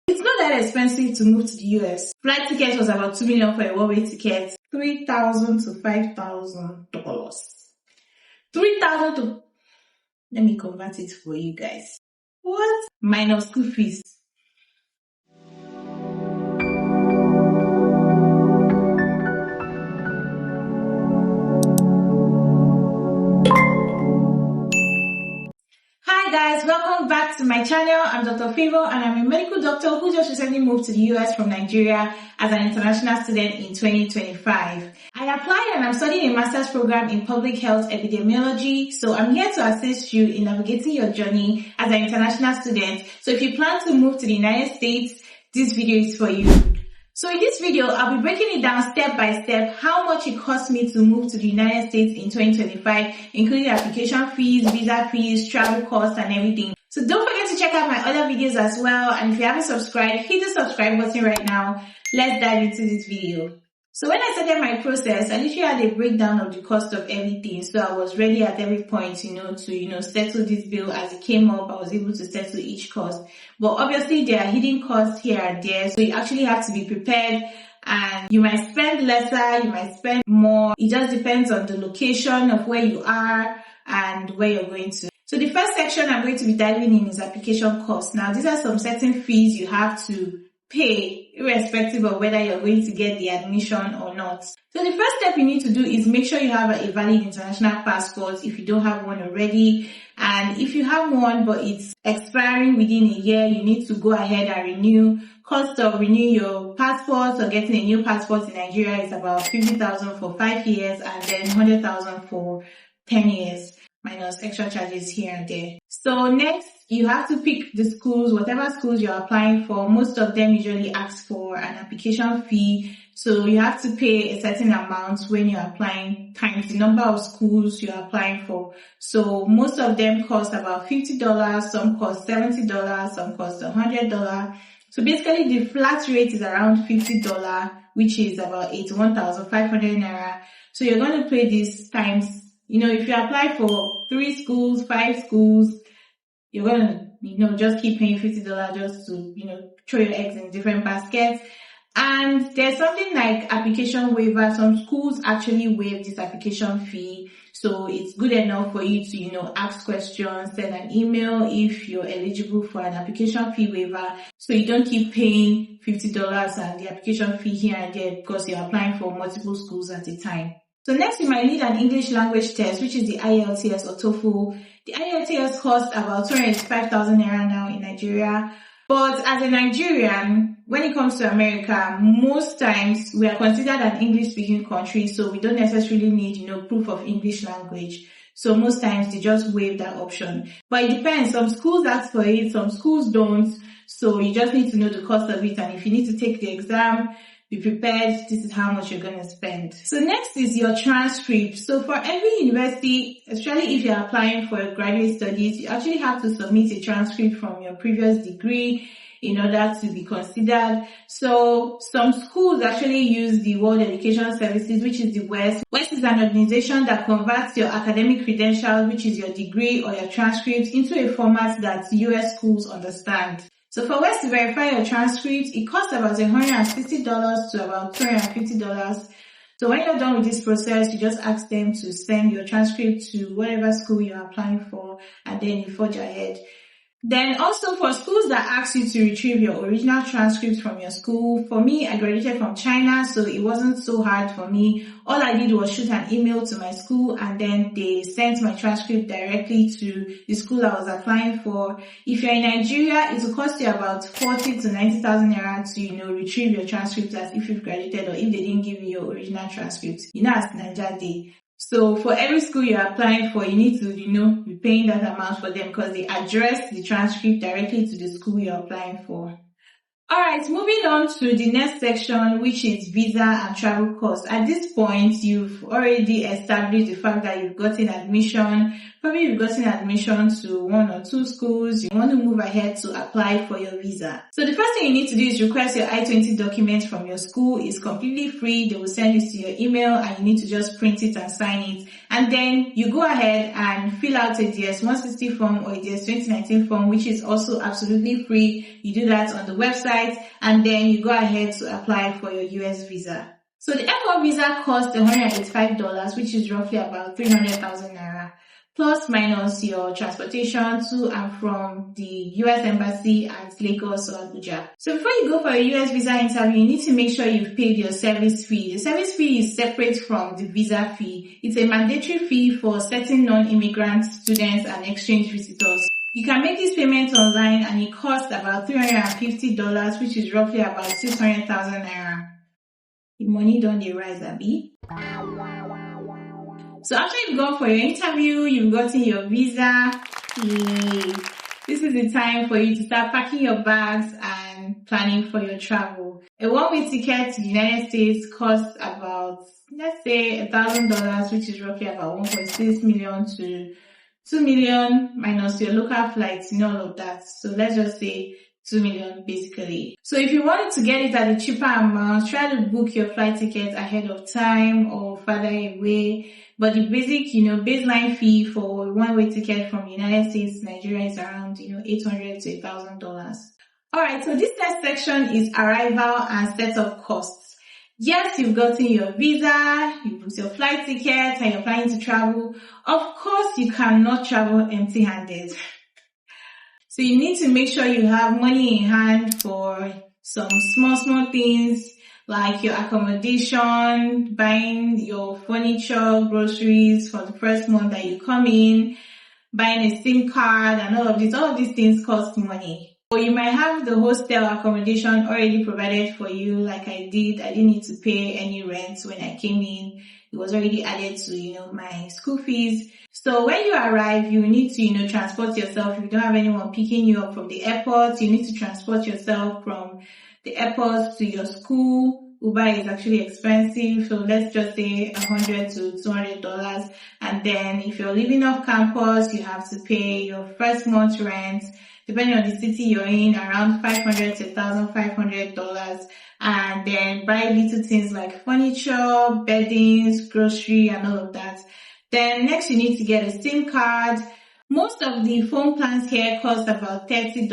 It's not that expensive to move to the US. Flight ticket was about $2 million for a one-way ticket. $3,000 to $5,000. 3,000 to... Let me convert it for you guys. What? Minus school fees. Hi guys, welcome back to my channel. I'm Dr. Favor and I'm a medical doctor who just recently moved to the US from Nigeria as an international student in 2025. I applied and I'm studying a master's program in public health epidemiology, so I'm here to assist you in navigating your journey as an international student. So if you plan to move to the United States, this video is for you. So in this video, I'll be breaking it down step by step how much it cost me to move to the United States in 2025, including application fees, visa fees, travel costs, and everything. So don't forget to check out my other videos as well. And if you haven't subscribed, hit the subscribe button right now. Let's dive into this video. So when I started my process, I literally had a breakdown of the cost of everything. So I was ready at every point, to settle this bill as it came up. I was able to settle each cost. But obviously there are hidden costs here and there. So you actually have to be prepared, and you might spend lesser, you might spend more. It just depends on the location of where you are and where you're going to. So the first section I'm going to be diving in is application costs. Now these are some certain fees you have to pay irrespective of whether you're going to get the admission or not. So the first step you need to do is make sure you have a valid international passport if you don't have one already. And if you have one but it's expiring within a year, you need to go ahead and renew. Cost of renewing your passport or getting a new passport in Nigeria is about $50,000 for 5 years and then $100,000 for 10 years. Minus extra charges here and there. So next, you have to pick the schools, whatever schools you're applying for. Most of them usually ask for an application fee. So you have to pay a certain amount when you're applying times the number of schools you're applying for. So most of them cost about $50, some cost $70, some cost $100. So basically the flat rate is around $50, which is about 81,500 naira. So you're going to pay this times, if you apply for 3 schools, 5 schools, you're going to, just keep paying $50 just to, throw your eggs in different baskets. And there's something like application waiver. Some schools actually waive this application fee. So it's good enough for you to, ask questions, send an email if you're eligible for an application fee waiver. So you don't keep paying $50 and the application fee here and there because you're applying for multiple schools at a time. So next, you might need an English language test, which is the IELTS or TOEFL. The IELTS costs about 285,000 naira now in Nigeria. But as a Nigerian, when it comes to America, most times we are considered an English-speaking country, so we don't necessarily need, proof of English language. So most times they just waive that option. But it depends. Some schools ask for it, some schools don't. So you just need to know the cost of it. And if you need to take the exam, be prepared, this is how much you're going to spend. So next is your transcript. So for every university, especially if you're applying for graduate studies, you actually have to submit a transcript from your previous degree in order to be considered. So some schools actually use the World Education Services, which is the WES. WES is an organization that converts your academic credentials, which is your degree or your transcript, into a format that US schools understand. So for WES to verify your transcript, it costs about $160 to about $250. So when you're done with this process, you just ask them to send your transcript to whatever school you're applying for, and then you forge ahead. Then also for schools that ask you to retrieve your original transcripts from your school, for me, I graduated from China, so it wasn't so hard for me. All I did was shoot an email to my school and then they sent my transcript directly to the school I was applying for. If you're in Nigeria, it will cost you about 40 to 90,000 naira to, retrieve your transcript as if you've graduated or if they didn't give you your original transcript. As Nigeria Day. So for every school you're applying for, you need to, be paying that amount for them because they address the transcript directly to the school you're applying for. Alright, moving on to the next section, which is visa and travel costs. At this point, you've already established the fact that you've gotten admission. Probably you've gotten admission to 1 or 2 schools. You want to move ahead to apply for your visa. So the first thing you need to do is request your I-20 documents from your school. It's completely free. They will send it to your email and you need to just print it and sign it. And then you go ahead and fill out a DS-160 form or a DS-2019 form, which is also absolutely free. You do that on the website. website, and then you go ahead to apply for your US visa. So the F1 visa costs $185, which is roughly about 300,000 naira, plus minus your transportation to and from the US Embassy at Lagos or Abuja. So before you go for a US visa interview, you need to make sure you've paid your service fee. The service fee is separate from the visa fee. It's a mandatory fee for certain non-immigrant students and exchange visitors. You can make this payment online and it costs about $350, which is roughly about 600,000 naira. The money don't dey rise, abi? So after you've gone for your interview, you've gotten your visa, this is the time for you to start packing your bags and planning for your travel. A one-way ticket to the United States costs about, let's say, $1,000, which is roughly about 1.6 million to 2 million minus your local flights and all of that. So let's just say 2 million basically. So if you wanted to get it at a cheaper amount, try to book your flight ticket ahead of time or further away. But the basic, baseline fee for a one-way ticket from the United States to Nigeria is around, $800 to $1,000. Alright, so this next section is arrival and setup costs. Yes, you've gotten your visa, you booked your flight ticket, and you're planning to travel. Of course, you cannot travel empty-handed. So you need to make sure you have money in hand for some small things like your accommodation, buying your furniture, groceries for the first month that you come in, buying a SIM card and all of these. All of these things cost money. Or you might have the hostel accommodation already provided for you like I did. I didn't need to pay any rent when I came in. It was already added to, my school fees. So when you arrive, you need to, transport yourself. If you don't have anyone picking you up from the airport, you need to transport yourself from the airport to your school. Uber is actually expensive. So let's just say $100 to $200. And then if you're living off campus, you have to pay your first month's rent, depending on the city you're in, around $500 to $1,500. And then buy little things like furniture, beddings, grocery, and all of that. Then next you need to get a SIM card. Most of the phone plans here cost about $30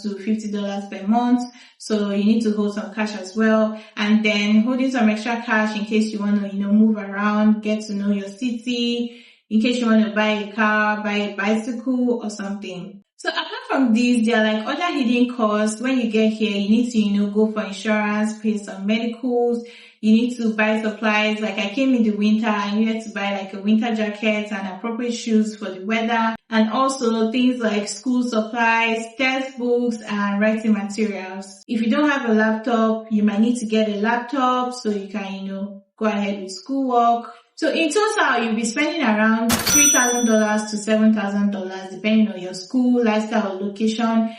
to $50 per month. So you need to hold some cash as well. And then holding some extra cash in case you want to, move around, get to know your city, in case you want to buy a car, buy a bicycle or something. So apart from these, there are like other hidden costs. When you get here, you need to, go for insurance, pay some medicals. You need to buy supplies. Like I came in the winter, I needed to buy like a winter jacket and appropriate shoes for the weather. And also things like school supplies, textbooks, and writing materials. If you don't have a laptop, you might need to get a laptop so you can, go ahead with schoolwork. So in total, you'll be spending around $3,000 to $7,000 depending on your school, lifestyle, or location,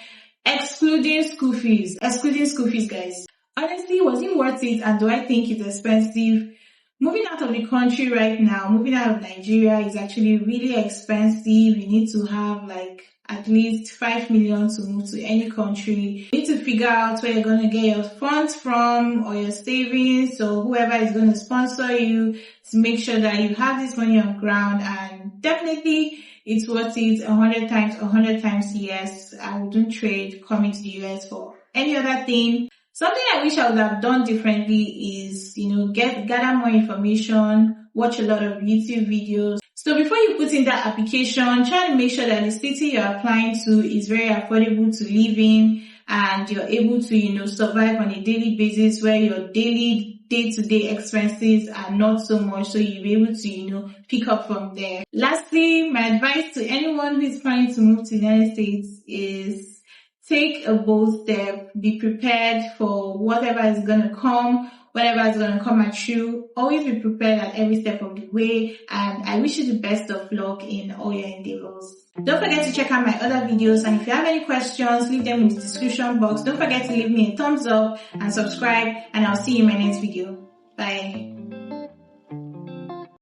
excluding school fees. Guys. Honestly, was it worth it, and do I think it's expensive? Moving out of the country right now, moving out of Nigeria is actually really expensive. You need to have like at least 5 million to move to any country. You need to figure out where you're going to get your funds from or your savings or whoever is going to sponsor you to make sure that you have this money on ground, and definitely it's worth it 100 times yes. I wouldn't trade coming to the US for any other thing. Something I wish I would have done differently is, gather more information, watch a lot of YouTube videos. So before you put in that application, try to make sure that the city you're applying to is very affordable to live in and you're able to, survive on a daily basis where your daily day-to-day expenses are not so much, so you'll be able to, pick up from there. Lastly, my advice to anyone who is planning to move to the United States is take a bold step, be prepared for whatever is going to come, whatever is going to come at you. Always be prepared at every step of the way, and I wish you the best of luck in all your endeavors. Don't forget to check out my other videos, and if you have any questions, leave them in the description box. Don't forget to leave me a thumbs up and subscribe, and I'll see you in my next video. Bye.